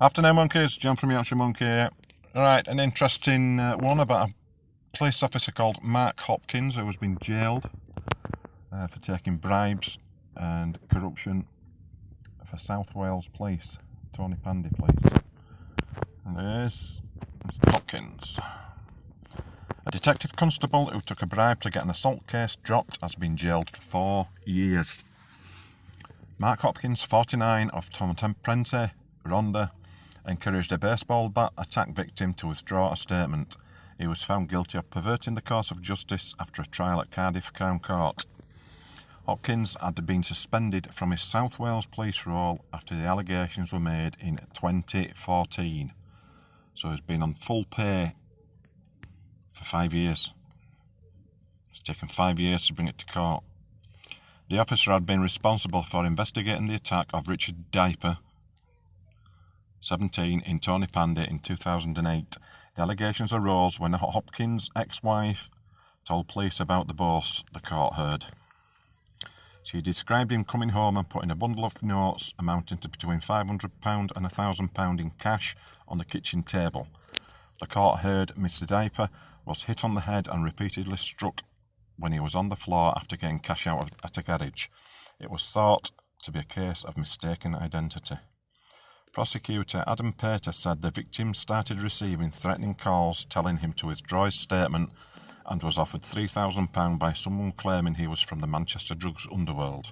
Afternoon monkeys, John from Yorkshire Monkey here. Right, an interesting one about a police officer called Mark Hopkins who has been jailed for taking bribes and corruption for South Wales Police, Tony Pandy Police. And there's Mr. Hopkins. A detective constable who took a bribe to get an assault case dropped has been jailed for 4 years. Mark Hopkins, 49, of Tontemprente, Rhondda, encouraged a baseball bat attack victim to withdraw a statement. He was found guilty of perverting the course of justice after a trial at Cardiff Crown Court. Hopkins had been suspended from his South Wales police role after the allegations were made in 2014. So he's been on full pay for 5 years. It's taken 5 years to bring it to court. The officer had been responsible for investigating the attack of Richard Diaper, 17, in Tony Pandy in 2008. The allegations arose when Hopkins' ex-wife told police about the boss the court heard. She described him coming home and putting a bundle of notes amounting to between £500 and £1,000 in cash on the kitchen table. The court heard Mr. Diaper was hit on the head and repeatedly struck when he was on the floor after getting cash out at a garage. It was thought to be a case of mistaken identity. Prosecutor Adam Pater said the victim started receiving threatening calls telling him to withdraw his statement and was offered £3,000 by someone claiming he was from the Manchester drugs underworld.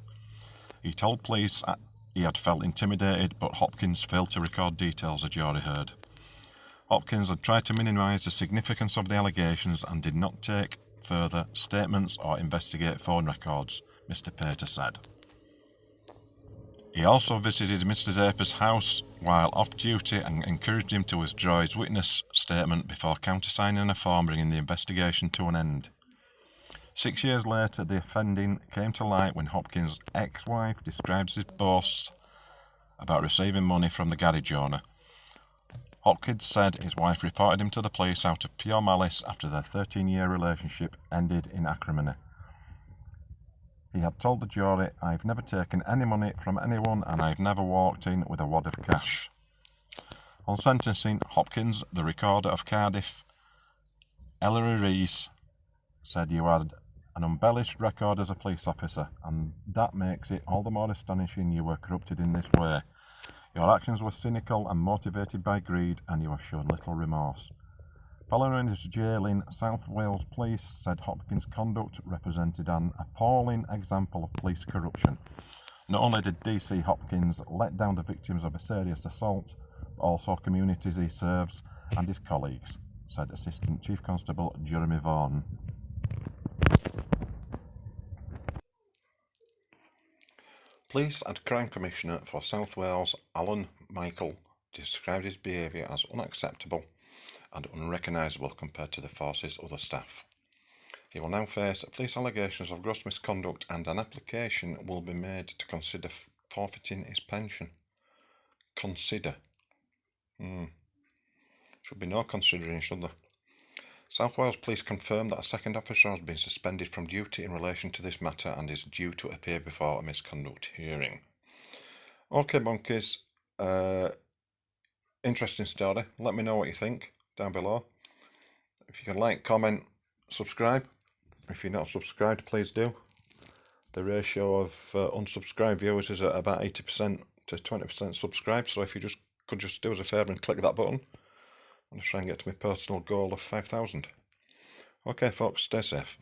He told police he had felt intimidated, but Hopkins failed to record details, a jury heard. Hopkins had tried to minimise the significance of the allegations and did not take further statements or investigate phone records, Mr. Pater said. He also visited Mr. Diaper's house while off duty and encouraged him to withdraw his witness statement before countersigning a form bringing the investigation to an end. 6 years later, the offending came to light when Hopkins' ex-wife describes his boast about receiving money from the garage owner. Hopkins said his wife reported him to the police out of pure malice after their 13-year relationship ended in acrimony. He had told the jury, "I've never taken any money from anyone and I've never walked in with a wad of cash." On sentencing, Hopkins, the recorder of Cardiff, Ellery Rees, said, "You had an embellished record as a police officer, and that makes it all the more astonishing you were corrupted in this way. Your actions were cynical and motivated by greed, and you have shown little remorse." Following his jailing, South Wales Police said Hopkins' conduct represented an appalling example of police corruption. Not only did DC Hopkins let down the victims of a serious assault, but also communities he serves and his colleagues, said Assistant Chief Constable Jeremy Vaughan. Police and Crime Commissioner for South Wales, Alan Michael, described his behaviour as unacceptable and unrecognisable compared to the force's other staff. He will now face police allegations of gross misconduct, and an application will be made to consider forfeiting his pension. Consider. Should be no considering, should there? South Wales Police confirmed that a second officer has been suspended from duty in relation to this matter and is due to appear before a misconduct hearing. Okay, monkeys. Interesting story. Let me know what you think down below. If you can like, comment, subscribe. If you're not subscribed, please do. The ratio of unsubscribed viewers is at about 80% to 20% subscribed, so if you could just do us a favour and click that button, I'm just trying to get to my personal goal of 5,000. Okay folks, stay safe.